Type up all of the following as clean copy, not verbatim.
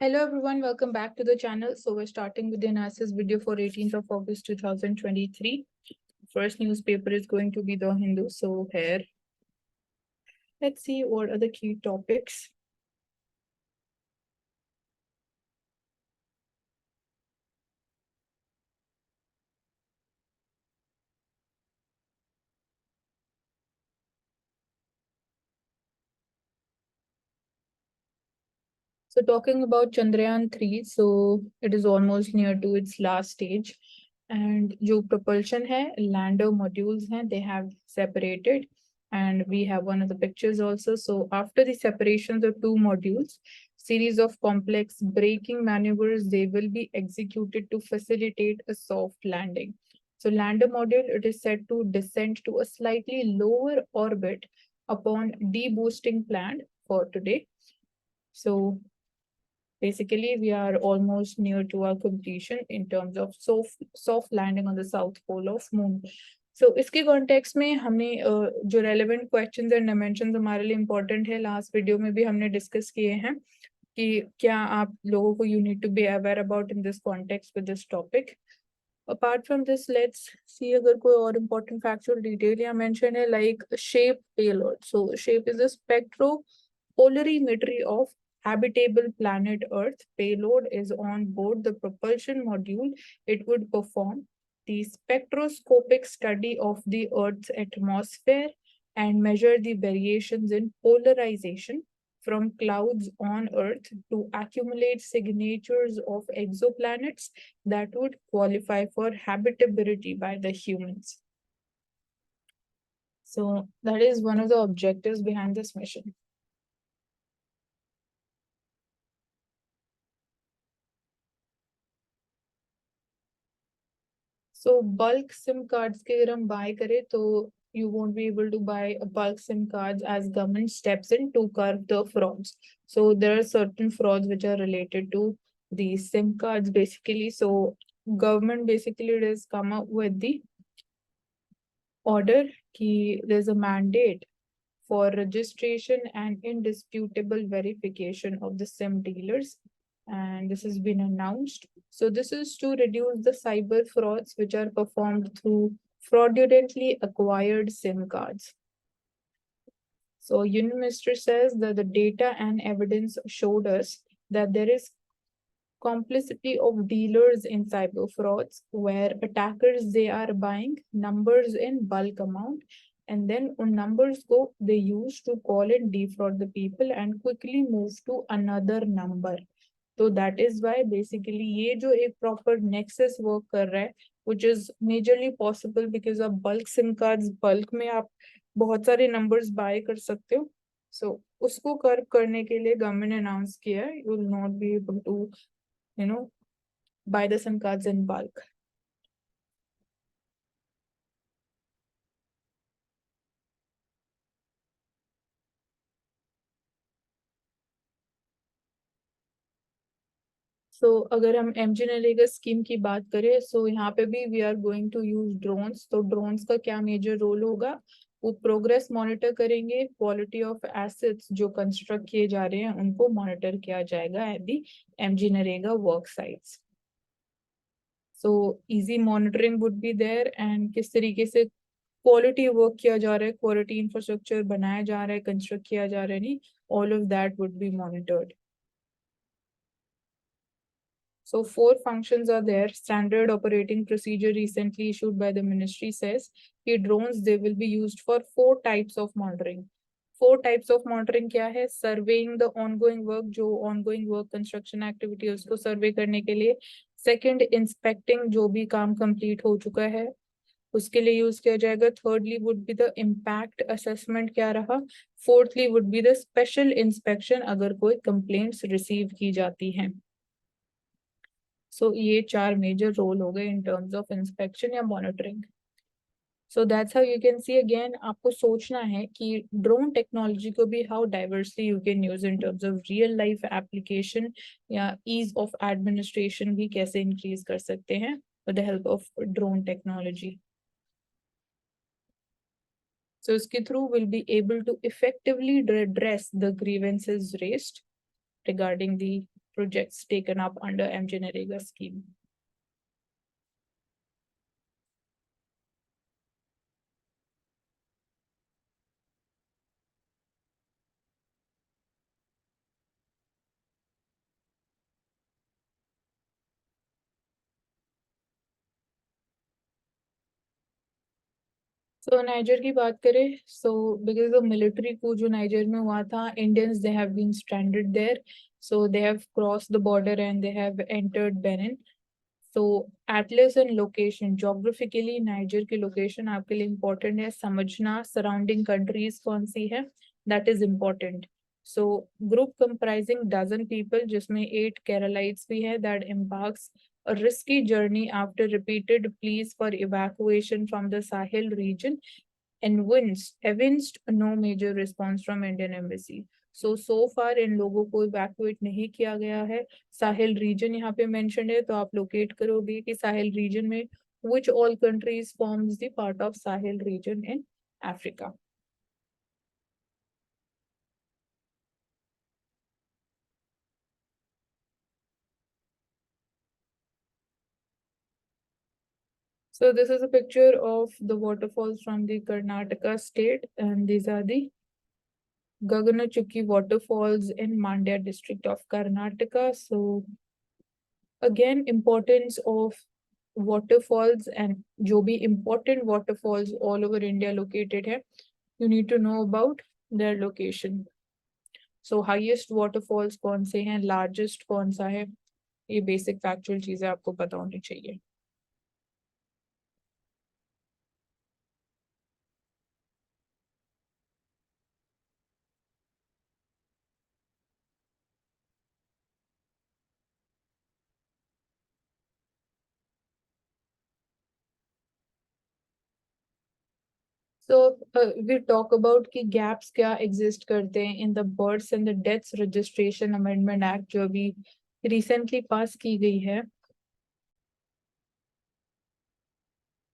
Hello everyone, welcome back to the channel. So we're starting with the analysis video for 18th of August 2023. First newspaper is going to be the Hindu. So here, let's see what are the key topics. So talking about Chandrayaan 3, so it is almost near to its last stage. And जो propulsion hai, lander modules हैं, they have separated. And we have one of the pictures also. So after the separation of two modules, series of complex braking maneuvers, they will be executed to facilitate a soft landing. So lander module, it is set to descend to a slightly lower orbit upon deboosting planned for today. So basically, we are almost near to our completion in terms of soft landing on the south pole of moon. So इसके context में हमने जो relevant questions and dimensions हमारे लिए important है, last video में भी हमने discuss किए हैं कि क्या आप लोगों को you need to be aware about in this context with this topic. Apart from this, let's see अगर कोई और important factual detail यहाँ mention है like shape payload. So shape is a spectropolarimetry of habitable planet Earth. Payload is on board the propulsion module. It would perform the spectroscopic study of the Earth's atmosphere and measure the variations in polarization from clouds on Earth to accumulate signatures of exoplanets that would qualify for habitability by the humans. So that is one of the objectives behind this mission. So bulk SIM cards के अगर हम buy करें तो you won't be able to buy a bulk SIM cards as government steps in to curb the frauds. So there are certain frauds which are related to these SIM cards basically. So government basically has come up with the order कि there's a mandate for registration and indisputable verification of the SIM dealers. And this has been announced. So this is to reduce the cyber frauds which are performed through fraudulently acquired SIM cards. So Union Minister says that the data and evidence showed us that there is complicity of dealers in cyber frauds where attackers, they are buying numbers in bulk amount and then on numbers go they use to call and defraud the people and quickly move to another number. So that is why basically ये जो एक proper nexus work कर रहा है which is majorly possible because of bulk SIM cards, bulk में आप बहुत सारे numbers buy कर सकते हो. So उसको कर्व करने के लिए government ने announce किया है you will not be able to buy the SIM cards in bulk. So अगर हम MG नरेगा स्कीम की बात करें so यहाँ पे भी we are going to use drones. तो drones का क्या major role होगा वो प्रोग्रेस मॉनिटर करेंगे क्वालिटी ऑफ एसेट्स जो कंस्ट्रक्ट किए जा रहे हैं उनको मॉनिटर किया जाएगा at the MG NREGA work sites. So easy monitoring would be there and किस तरीके से क्वालिटी वर्क किया जा रहा है क्वालिटी इंफ्रास्ट्रक्चर बनाया जा रहा है कंस्ट्रक्ट किया जा रहा है नहीं all of that would be monitored. So 4 functions are there. Standard operating procedure recently issued by the ministry says that drones, they will be used for 4 types of monitoring. 4 types of monitoring क्या है? Surveying the ongoing work, जो ongoing work construction activity है उसको survey करने के लिए. Second, inspecting जो भी काम complete हो चुका है उसके लिए यूज किया जाएगा. Thirdly would be the impact assessment क्या रहा. Fourthly would be the special inspection अगर कोई complaints receive की जाती हैं. So ये 4 major role हो गए in terms of inspection या monitoring. So that's how you can see again आपको सोचना है कि drone technology को भी how diversely you can use in terms of real life application या ease of administration भी कैसे increase कर सकते हैं with the help of drone technology. So इसके through will be able to effectively address the grievances raised regarding the projects taken up under MGNREGA scheme. So niger की बात करें, so because of military coup जो niger में हुआ था, Indians they have been stranded there, so they have crossed the border and they have entered Benin. So atlas and location, geographically niger की location आपके लिए important है, समझना surrounding countries कौन सी है, that is important. So group comprising dozen people जिसमें 8 Keralites भी है, that embarks a risky journey after repeated pleas for evacuation from the Sahel region and evinced no major response from Indian embassy. So far इन लोगों को evacuate नहीं किया गया है. साहिल region यहाँ पे mentioned है, तो आप locate करोगे कि साहिल region में which all countries forms the part of Sahel region in Africa. So this is a picture of the waterfalls from the Karnataka state, and these are the Gaganachukki waterfalls in Mandya district of Karnataka. So again, importance of waterfalls and जो भी important waterfalls all over India located है, you need to know about their location. So highest waterfalls कौन से हैं, largest कौन सा है, ये basic factual चीजें आपको पता होनी चाहिए. So we talk about कि gaps क्या exist करते हैं in the births and the deaths registration amendment act जो अभी recently pass की गई है.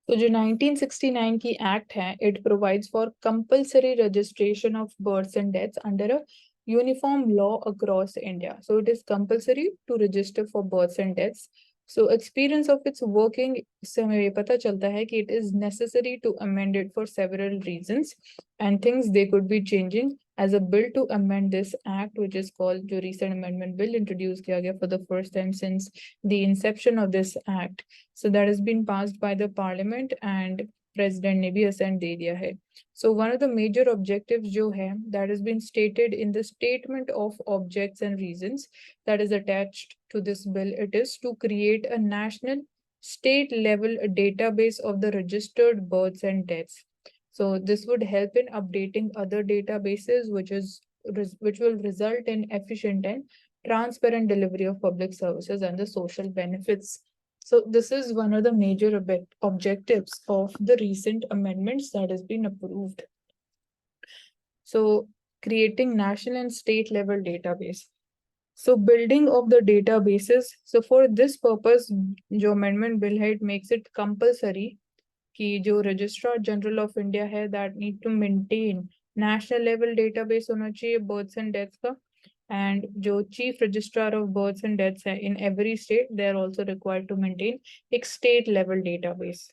तो जो 1969 की एक्ट है, it provides for compulsory registration of births and deaths under a uniform law across India. So it is compulsory to register for births and deaths. So experience of its working से हमें ये पता चलता है कि it is necessary to amend it for several reasons and things they could be changing as a bill to amend this act, which is called जो recent amendment bill introduced किया गया for the first time since the inception of this act. So that has been passed by the parliament and president ने भी assent दे दिया है. So one of the major objectives जो है, that has been stated in the statement of objects and reasons that is attached to this bill, it is to create a national state level database of the registered births and deaths. So this would help in updating other databases, which will result in efficient and transparent delivery of public services and the social benefits. So this is one of the major objectives of the recent amendments that has been approved. So creating national and state level database. So building of the databases. So for this purpose, जो amendment bill है, it makes it compulsory कि जो registrar general of India है, that need to maintain national level database होना चाहिए births and deaths का, and जो chief registrar of births and deaths है in every state, they are also required to maintain एक state level database.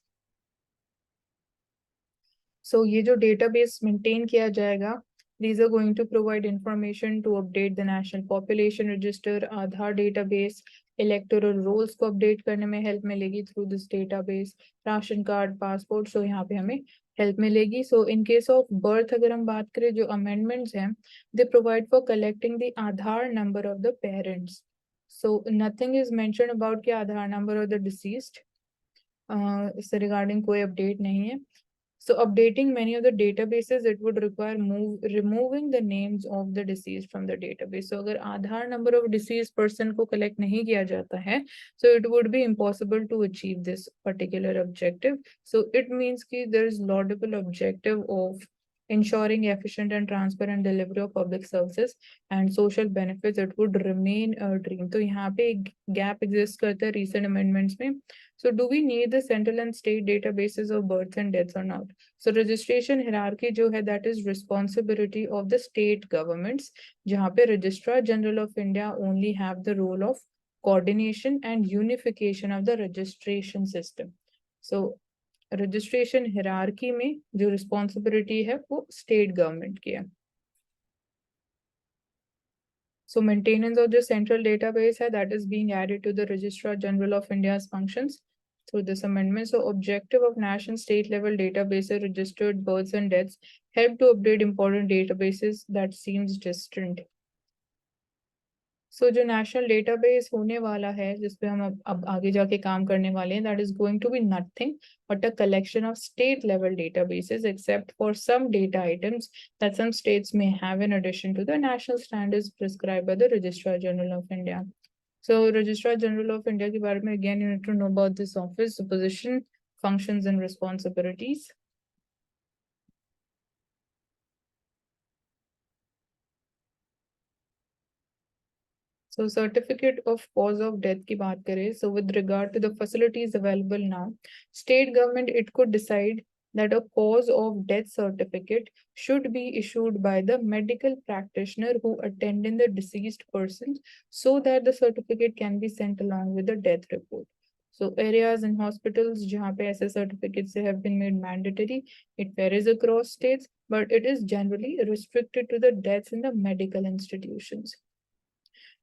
So ये जो database maintain किया जाएगा, these are going to provide information to update the national population register, Aadhaar database, electoral rolls को update करने में help मिलेगी through this database, ration card, passport, so यहाँ पे हमें help मिलेगी. So in case of birth अगर हम बात करें, जो amendments हैं, they provide for collecting the Aadhaar number of the parents. So nothing is mentioned about कि Aadhaar number of the deceased. इससे regarding कोई update नहीं है. So updating many of the databases, it would require removing the names of the deceased from the database. So अगर आधार number of deceased person को collect नहीं किया जाता है, so it would be impossible to achieve this particular objective. So it means कि there is laudable objective of ensuring efficient and transparent delivery of public services and social benefits, it would remain a dream. तो यहाँ पे एक gap exist करता है recent amendments में. So do we need the central and state databases of births and deaths or not? So registration hierarchy जो है, that is responsibility of the state governments, जहाँ पे Registrar General of India only have the role of coordination and unification of the registration system. So registration hierarchy में जो responsibility है वो state government की है. So maintenance of the central database है, that is being added to the Registrar General of India's functions through this amendment. So objective of national state level databases registered births and deaths help to update important databases that seems distant. So जो national database होने वाला है जिसपे हम अब आगे जाके काम करने वाले हैं, that is going to be nothing but a collection of state level databases except for some data items that some states may have in addition to the national standards prescribed by the Registrar General of India. So Registrar General of India के बारे में again you need to know about this office, the position, functions and responsibilities. So certificate of cause of death की बात करें, so with regard to the facilities available now, state government it could decide that a cause of death certificate should be issued by the medical practitioner who attended the deceased person, so that the certificate can be sent along with the death report. So areas and hospitals जहाँ पे ऐसे certificates have been made mandatory, it varies across states, but it is generally restricted to the deaths in the medical institutions.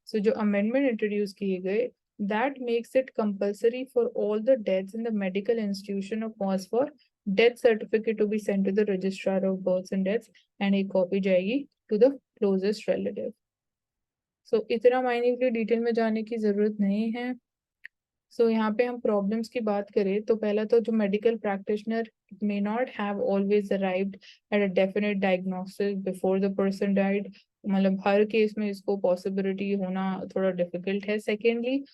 So जो amendment introduce किए गए, that makes it compulsory for all the deaths in the medical institution or cause for death certificate to be sent to the registrar of births and deaths, and एक copy जाएगी to the closest relative. So इतना minutely detail में जाने की जरूरत नहीं है. So यहाँ पे हम problems की बात करें तो पहला तो जो medical practitioner may not have always arrived at a definite diagnosis before the person died. मतलब हर केस में इसको possibility होना थोड़ा difficult है. Secondly,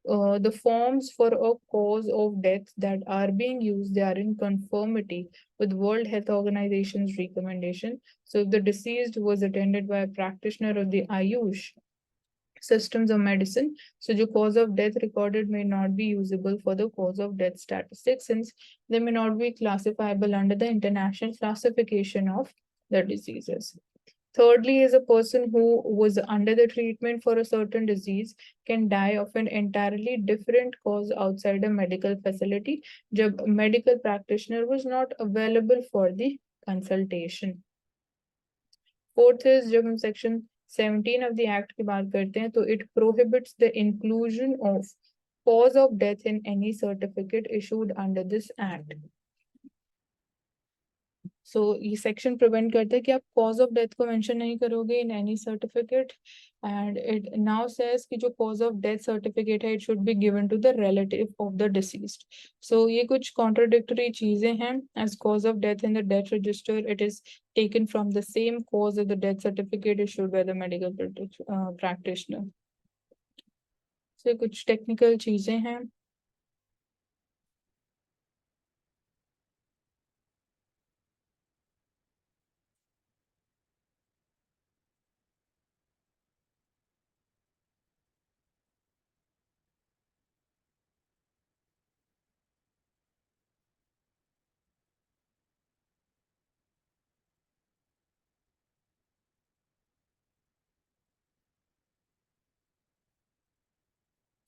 the forms for a cause of death that are being used, they are in conformity with World Health Organization's recommendation. So if the deceased was attended by a practitioner of the Ayush systems of medicine, so the cause of death recorded may not be usable for the cause of death statistics, since they may not be classifiable under the international classification of the diseases. Thirdly, is a person who was under the treatment for a certain disease can die of an entirely different cause outside a medical facility, जब medical practitioner was not available for the consultation. Fourth is जब हम section 17 of the act की बात करते हैं तो it prohibits the inclusion of cause of death in any certificate issued under this act. So ये section prevent करता है कि आप cause of death को mention नहीं करोगे in any certificate, and it now says कि जो cause of death certificate है it should be given to the relative of the deceased. So ये कुछ contradictory चीजें हैं. As cause of death in the death register, it is taken from the same cause of the death certificate issued by the medical practitioner. So कुछ technical चीजें हैं.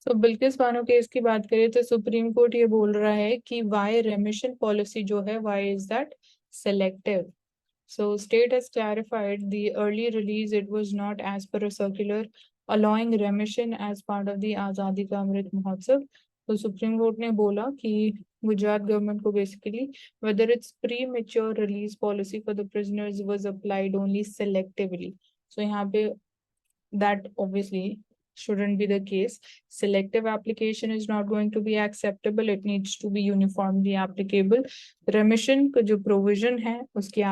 तो Bilkis Bano case की बात करें तो सुप्रीम कोर्ट ये बोल रहा है कि वाई रेमिशन पॉलिसी जो है why is that selective. So state has clarified the early release, it was not as per a circular allowing remission as part of the Azadi Ka Amrit Mahotsav. तो supreme court ने बोला कि Gujarat government को basically whether its premature release policy for the prisoners was applied only selectively. So यहाँ पे that obviously shouldn't be the case. Selective application is not going to be acceptable. It needs to be uniformly applicable. Remission का जो provision है उसकी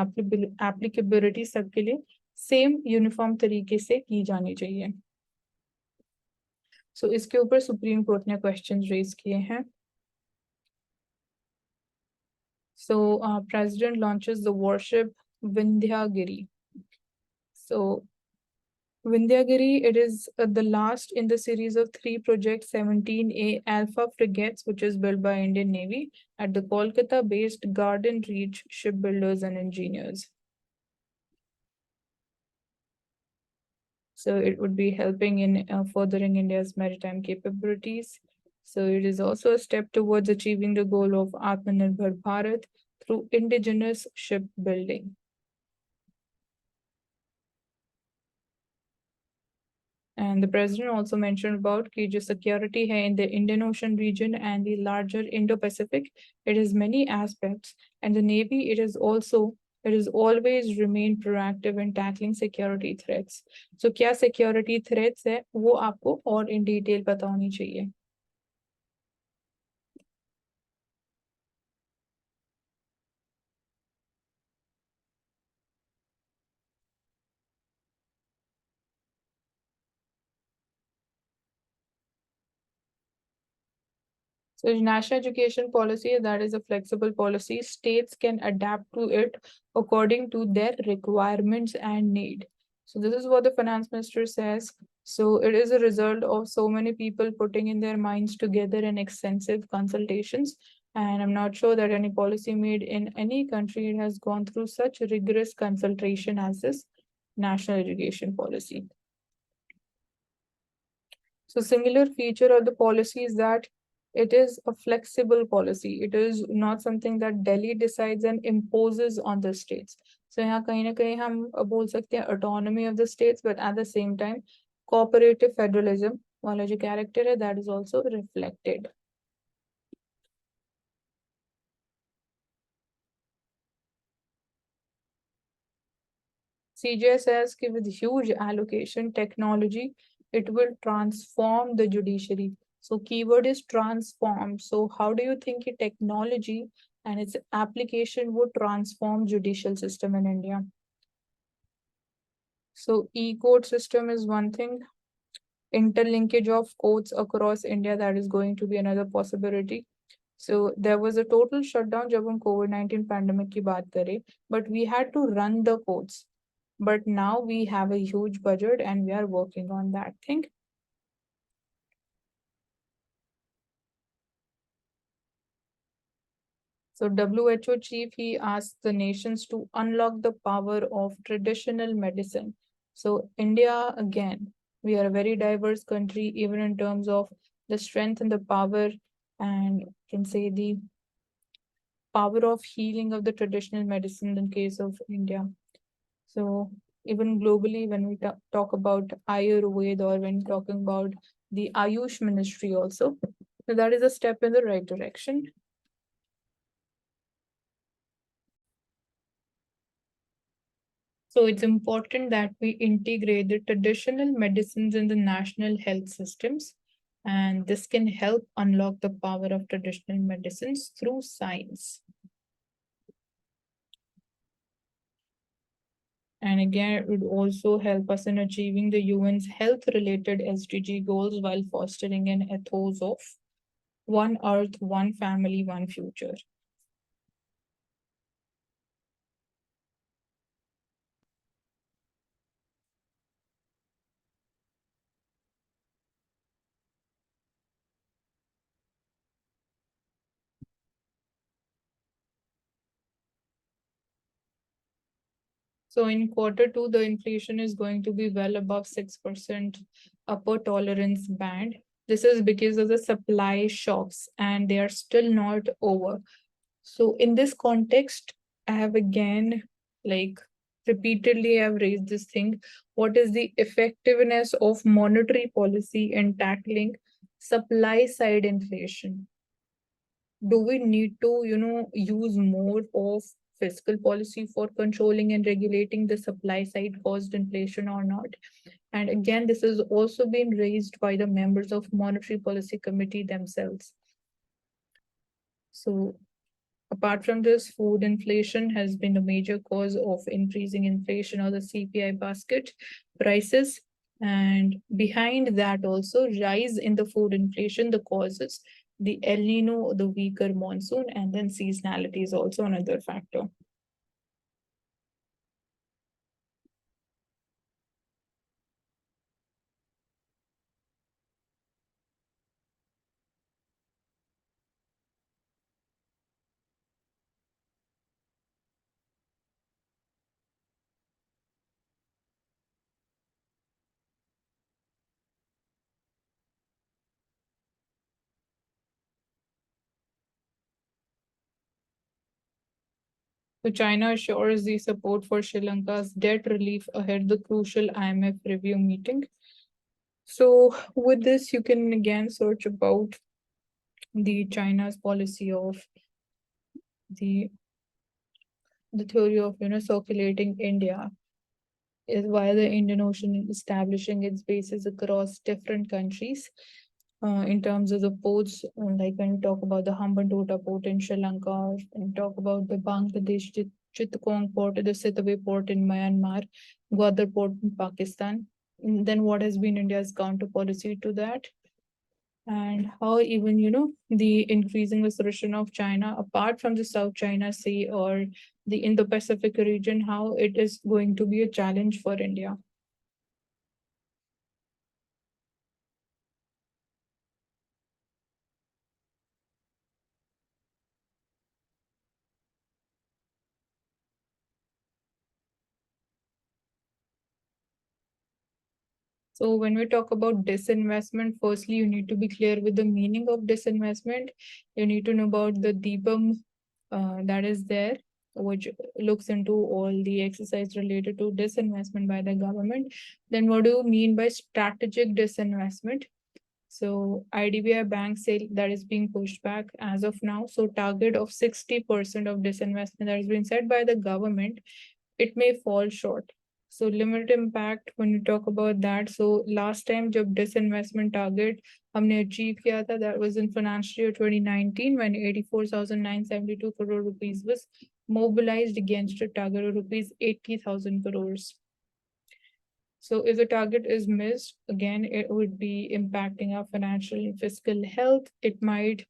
applicability सबके लिए same uniform तरीके से की जानी चाहिए. So इसके ऊपर सुप्रीम कोर्ट ने questions raise किए हैं. So president launches the warship Vindhyagiri. So Vindhyagiri, it is the last in the series of 3 projects, 17A Alpha frigates, which is built by Indian Navy at the Kolkata-based Garden Reach shipbuilders and engineers. So it would be helping in furthering India's maritime capabilities. So it is also a step towards achieving the goal of Atmanirbhar Bharat through indigenous shipbuilding. And the president also mentioned about कि जो security है in the Indian Ocean region and the larger Indo-Pacific, it has many aspects. And the Navy, it is always remained proactive in tackling security threats. So क्या security threats है वो आपको और in detail पता होनी चाहिए. So national education policy, that is a flexible policy. States can adapt to it according to their requirements and need. So this is what the finance minister says. So it is a result of so many people putting in their minds together in extensive consultations. And I'm not sure that any policy made in any country has gone through such rigorous consultation as this national education policy. So singular feature of the policy is that it is a flexible policy. It is not something that Delhi decides and imposes on the states. So यहाँ कहीं ना कहीं हम बोल सकते हैं autonomy of the states, but at the same time, cooperative federalism वाला जो character है, that is also reflected. CJ says that with huge allocation technology, it will transform the judiciary. So keyword is transform. So how do you think technology and its application would transform judicial system in India? So e-court system is one thing. Interlinkage of courts across India, that is going to be another possibility. So there was a total shutdown जब हम COVID-19 pandemic की बात करें, but we had to run the courts. But now we have a huge budget and we are working on that thing. So WHO chief, he asked the nations to unlock the power of traditional medicine. So India, again, we are a very diverse country, even in terms of the strength and the power, and can say the power of healing of the traditional medicine in case of India. So even globally, when we talk about Ayurveda or when talking about the Ayush ministry also, so that is a step in the right direction. So it's important that we integrate the traditional medicines in the national health systems, and this can help unlock the power of traditional medicines through science. And again, it would also help us in achieving the UN's health-related SDG goals while fostering an ethos of one earth, one family, one future. So in Q2, the inflation is going to be well above 6% upper tolerance band. This is because of the supply shocks and they are still not over. So in this context, I have again, like repeatedly, I've raised this thing. What is the effectiveness of monetary policy in tackling supply side inflation? Do we need to, use more of fiscal policy for controlling and regulating the supply side caused inflation or not? And again, this has also been raised by the members of Monetary Policy Committee themselves. So apart from this, food inflation has been a major cause of increasing inflation or the CPI basket prices. And behind that also, rise in the food inflation, the causes, the El Nino, the weaker monsoon, and then seasonality is also another factor. So China assures the support for Sri Lanka's debt relief ahead the crucial IMF review meeting. So with this, you can again search about the China's policy of the the theory of circulating India is via the Indian Ocean establishing its bases across different countries. In terms of the ports, like when we talk about the Hambantota port in Sri Lanka, and talk about the Bangladesh Chittagong port, the Sittaway port in Myanmar, Gwadar port in Pakistan. And then what has been India's counter policy to that? And how even the increasing assertion of China apart from the South China Sea or the Indo-Pacific region, how it is going to be a challenge for India. So when we talk about disinvestment, firstly, you need to be clear with the meaning of disinvestment. You need to know about the DPIM that is there, which looks into all the exercise related to disinvestment by the government. Then what do you mean by strategic disinvestment? So IDBI bank sale that is being pushed back as of now. So target of 60% of disinvestment that has been set by the government, it may fall short. So limited impact when you talk about that. So last time जब disinvestment target हमने achieve किया था, that was in financial year 2019 when 84,972 crore rupees was mobilized against a target of rupees 80,000 crores. So if the target is missed, again, it would be impacting our financial and fiscal health. It might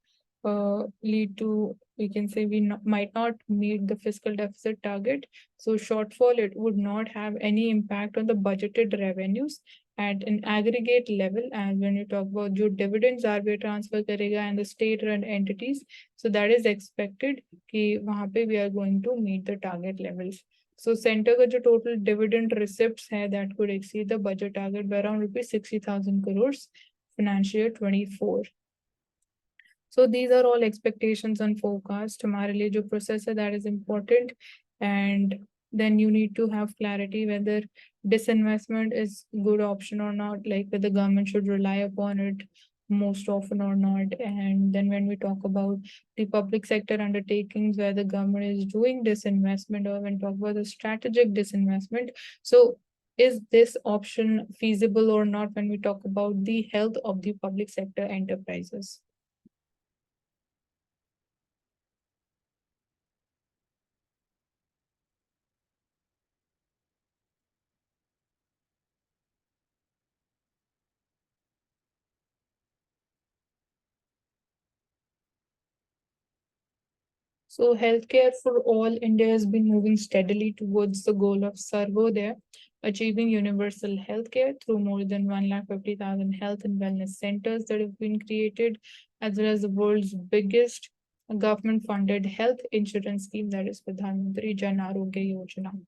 lead to, we can say, might not meet the fiscal deficit target. So shortfall, it would not have any impact on the budgeted revenues at an aggregate level. And when you talk about जो dividends RBI transfer करेगा and the state-run entities, so that is expected कि वहाँ पे we are going to meet the target levels. So center का जो total dividend receipts है that could exceed the budget target by around rupees 60,000 crores financial year 24. So these are all expectations and forecast. हमारे लिए जो process है that is important, and then you need to have clarity whether disinvestment is good option or not, like whether the government should rely upon it most often or not. And then when we talk about the public sector undertakings where the government is doing disinvestment, or when talk about the strategic disinvestment, so is this option feasible or not when we talk about the health of the public sector enterprises? So healthcare for all, India has been moving steadily towards the goal of Sarvodaya, achieving universal healthcare through more than 150,000 health and wellness centers that have been created, as well as the world's biggest government-funded health insurance scheme, that is Pradhan Mantri Jan Arogya Yojana.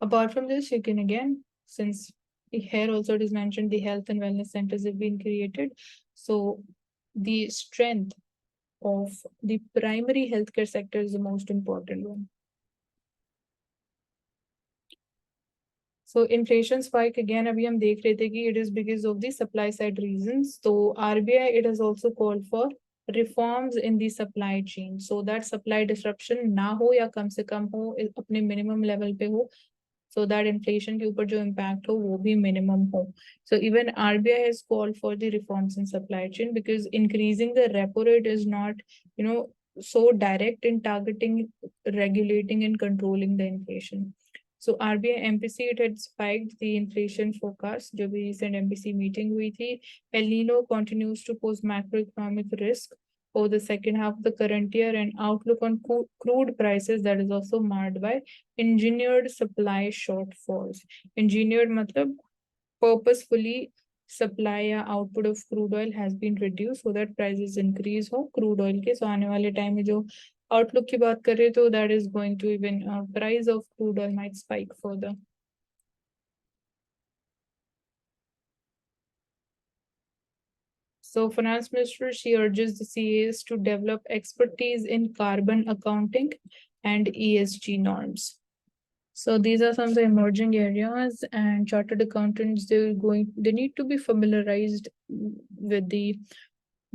Apart from this, you can again, since here also it is mentioned, the health and wellness centers have been created. So the strength of the primary healthcare sector is the most important one. So inflation spike again अभी हम देख रहे थे कि it is because of the supply side reasons. So RBI it has also called for reforms in the supply chain so that supply disruption ना हो या कम से कम हो अपने minimum level पे हो, so that inflation के ऊपर जो impact हो वो भी minimum हो. So even RBI has called for the reforms in supply chain because increasing the repo rate is not, so direct in targeting, regulating and controlling the inflation. So RBI MPC it had spiked the inflation forecast जो भी recent MPC meeting हुई थी. El Nino continues to pose macroeconomic risk for the second half of the current year, and outlook on crude prices that is also marred by engineered supply shortfalls. Engineered matlab purposefully supply या output of crude oil has been reduced so that prices increase हो crude oil के. So आने वाले time में जो outlook की बात कर रहे तो that is going to even price of crude oil might spike further. So Finance Minister, she urges the CAs to develop expertise in carbon accounting and ESG norms. So these are some of the emerging areas, and chartered accountants, they need to be familiarized with the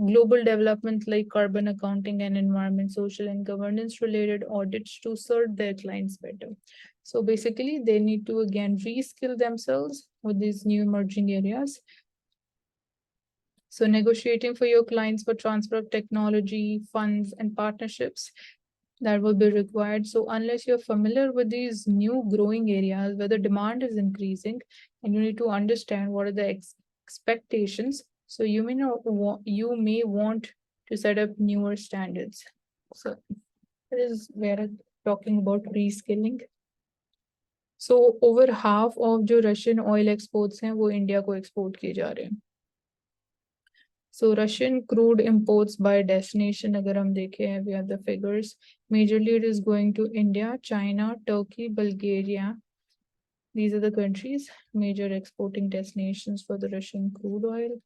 global development like carbon accounting and environment, social and governance related audits to serve their clients better. So basically, they need to again reskill themselves with these new emerging areas. So negotiating for your clients for transfer of technology, funds, and partnerships that will be required. So unless you're familiar with these new growing areas where the demand is increasing, and you need to understand what are the expectations, so you may not you may want to set up newer standards. So that is where I'm talking about reskilling. So over half of जो Russian oil exports हैं वो India को export किए जा रहे हैं. So Russian crude imports by destination, agar hum dekhe, we have the figures. Majorly it is going to India, China, Turkey, Bulgaria. These are the countries, major exporting destinations for the Russian crude oil.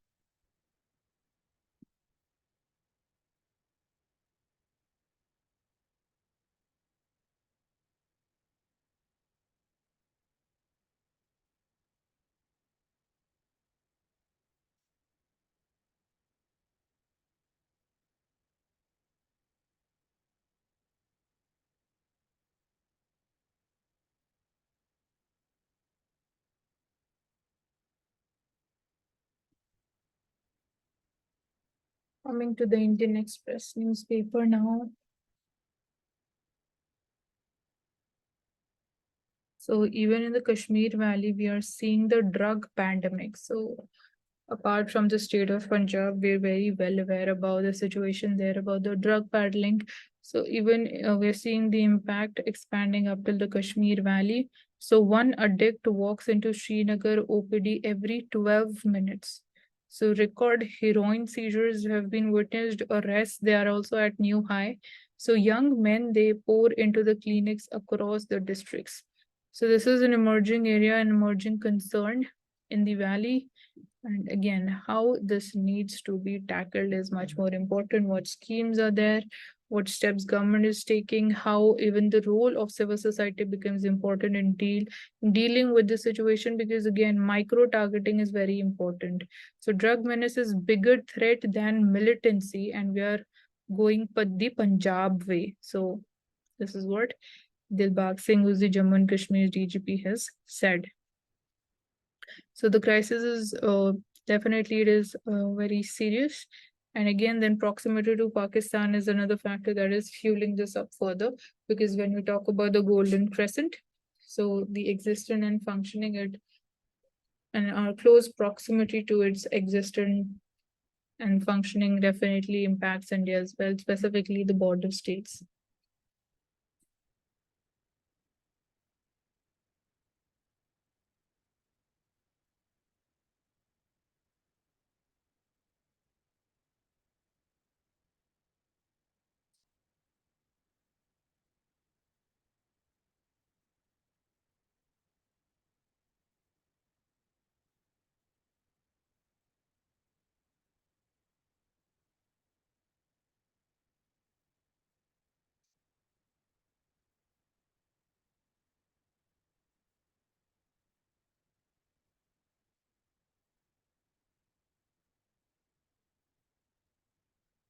Coming to the Indian Express newspaper now. So even in the Kashmir Valley, we are seeing the drug pandemic. So apart from the state of Punjab, we're very well aware about the situation there, about the drug peddling. So even we're seeing the impact expanding up till the Kashmir Valley. So one addict walks into Srinagar OPD every 12 minutes. So record heroin seizures have been witnessed, arrests, they are also at new high. So young men, they pour into the clinics across the districts. So this is an emerging area, an emerging concern in the valley. And again, how this needs to be tackled is much more important. What schemes are there? What steps government is taking? How even the role of civil society becomes important in dealing with the situation? Because again, micro targeting is very important. So drug menace is bigger threat than militancy, and we are going the Punjab way. So this is what Dilbag Singh, who's the Jammu and Kashmir DGP, has said. So the crisis is definitely it is very serious. And again, then proximity to Pakistan is another factor that is fueling this up further, because when we talk about the Golden Crescent, so the existence and functioning it and our close proximity to its existence and functioning definitely impacts India as well, specifically the border states.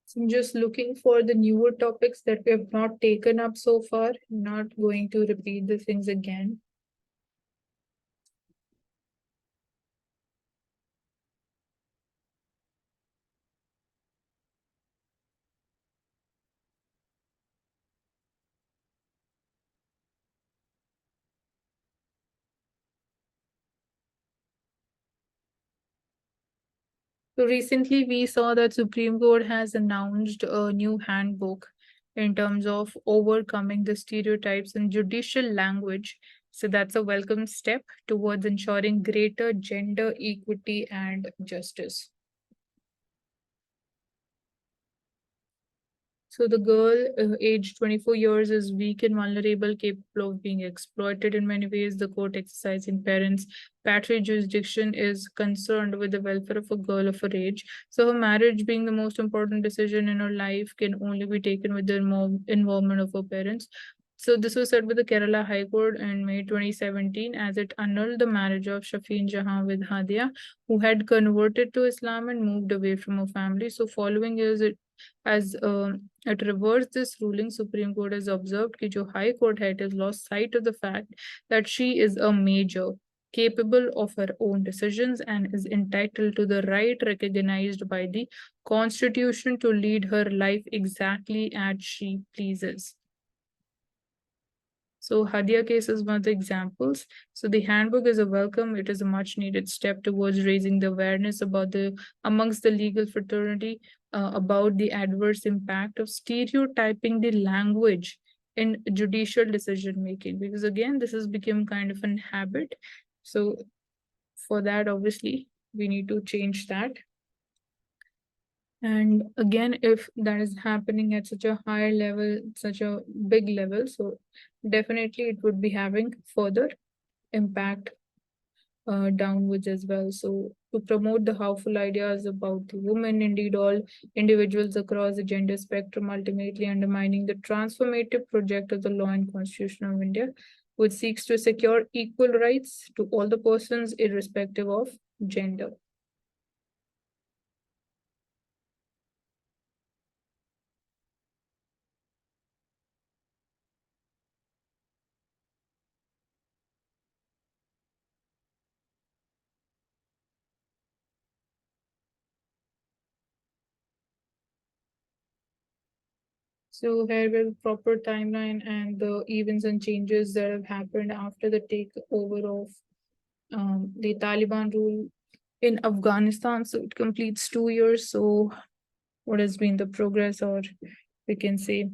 So I'm just looking for the newer topics that we have not taken up so far. I'm not going to repeat the things again. So recently we saw that Supreme Court has announced a new handbook in terms of overcoming the stereotypes in judicial language. So that's a welcome step towards ensuring greater gender equity and justice. So the girl aged 24 years is weak and vulnerable, capable of being exploited in many ways. The court exercising parents' patronage jurisdiction is concerned with the welfare of a girl of her age. So her marriage being the most important decision in her life can only be taken with the involvement of her parents. So this was said by the Kerala High Court in May 2017 as it annulled the marriage of Shafeen Jahan with Hadia, who had converted to Islam and moved away from her family. So following years, it reversed this ruling, Supreme Court has observed that the High Court has lost sight of the fact that she is a major, capable of her own decisions and is entitled to the right recognized by the Constitution to lead her life exactly as she pleases. So Hadia case is one of the examples. So the handbook is a welcome. It is a much needed step towards raising the awareness about amongst the legal fraternity about the adverse impact of stereotyping the language in judicial decision making. Because again, this has become kind of an habit. So for that, obviously, we need to change that. And again, if that is happening at such a high level, such a big level, so definitely it would be having further impact downwards as well. So to promote the harmful ideas about the women, indeed all individuals across the gender spectrum, ultimately undermining the transformative project of the law and constitution of India, which seeks to secure equal rights to all the persons irrespective of gender. So here will proper timeline and the events and changes that have happened after the takeover of the Taliban rule in Afghanistan. So it completes 2 years. So what has been the progress, or we can say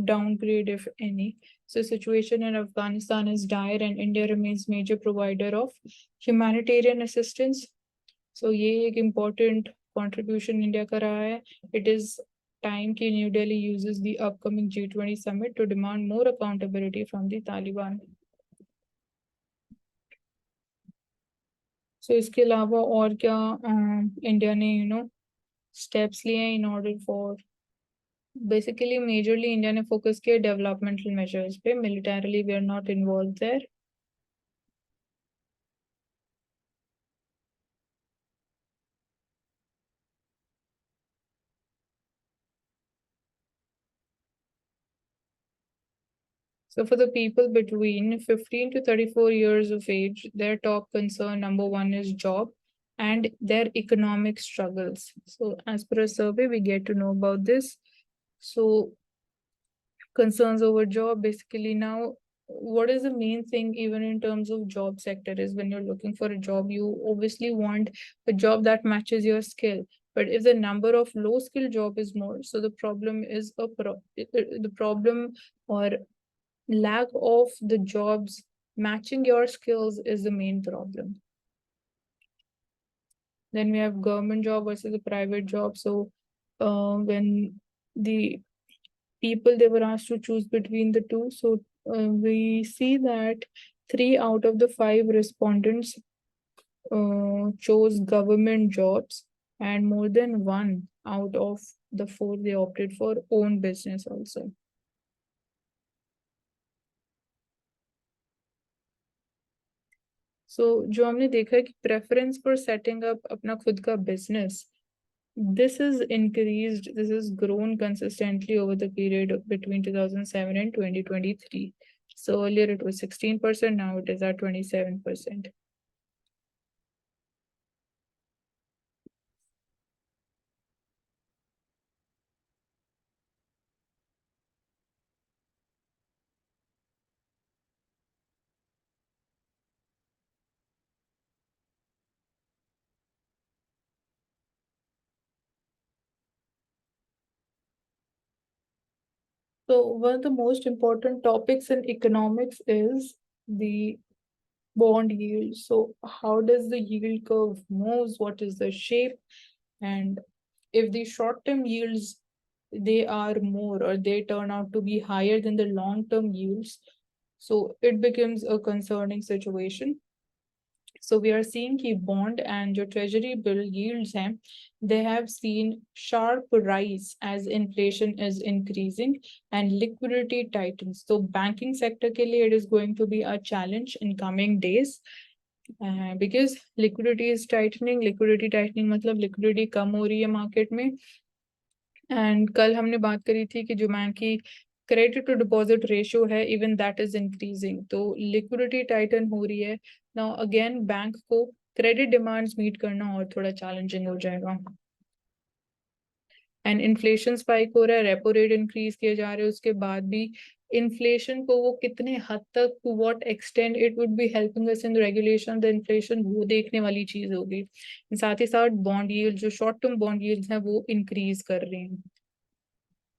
downgrade, if any? So situation in Afghanistan is dire and India remains major provider of humanitarian assistance. So ये एक important contribution India का रहा है. It is time कि New Delhi uses the upcoming G20 summit to demand more accountability from the Taliban. So इसके अलावा और क्या इंडिया ने steps लिए हैं in order for basically majorly India ने focus किया developmental measures पे. Militarily we are not involved there. So for the people between 15 to 34 years of age, their top concern number one is job and their economic struggles. So as per a survey, we get to know about this. So concerns over job, basically now, what is the main thing even in terms of job sector is when you're looking for a job, you obviously want a job that matches your skill. But if the number of low skill job is more, so the problem is the problem or lack of the jobs matching your skills is the main problem. Then we have government job versus the private job. So when the people they were asked to choose between the two, so we see that 3 out of the 5 respondents chose government jobs, and more than 1 out of the 4 they opted for own business also. So जो हमने देखा है कि preference for setting up अपना खुद का business, this is grown consistently over the period between 2007 and 2023. So earlier it was 16%, now it is at 27%. So one of the most important topics in economics is the bond yield. So how does the yield curve moves? What is the shape? And if the short-term yields they are more or they turn out to be higher than the long-term yields, so it becomes a concerning situation. So we are seeing कि bond and जो treasury bill yields हैं, they have seen sharp rise as inflation is increasing and liquidity tightens. So banking sector के लिए it is going to be a challenge in coming days. Because liquidity is tightening. Liquidity tightening मतलब liquidity कम हो रही है market में. And कल हमने बात करी थी कि जो बैंक की क्रेडिट टू डिपॉजिट रेशियो है, इवन दैट इज इंक्रीजिंग. तो लिक्विडिटी टाइटन हो रही है. नाउ अगेन बैंक को क्रेडिट डिमांड्स मीट करना और थोड़ा चैलेंजिंग हो जाएगा. एंड इन्फ्लेशन स्पाइक हो रहा है, रेपो रेट इंक्रीज किए जा रहे हैं, उसके बाद भी इन्फ्लेशन को वो कितने हद तक, to what extent it would be helping us in regulation the inflation, वो देखने वाली चीज होगी. साथ ही साथ बॉन्ड यील्ड, जो शॉर्ट टर्म बॉन्ड यील्ड्स हैं वो इंक्रीज कर रही हैं.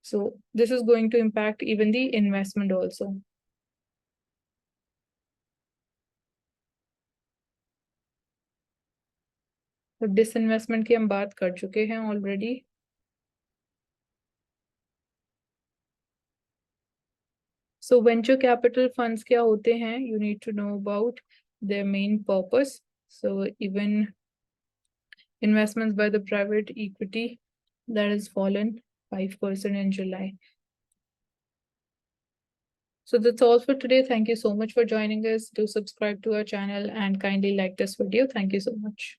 So this is going to impact even the investment also. तो disinvestment की हम बात कर चुके हैं already. So venture capital funds क्या होते हैं? You need to know about their main purpose. So even investments by the private equity that has fallen 5% in July. So that's all for today. Thank you so much for joining us. Do subscribe to our channel and kindly like this video. Thank you so much.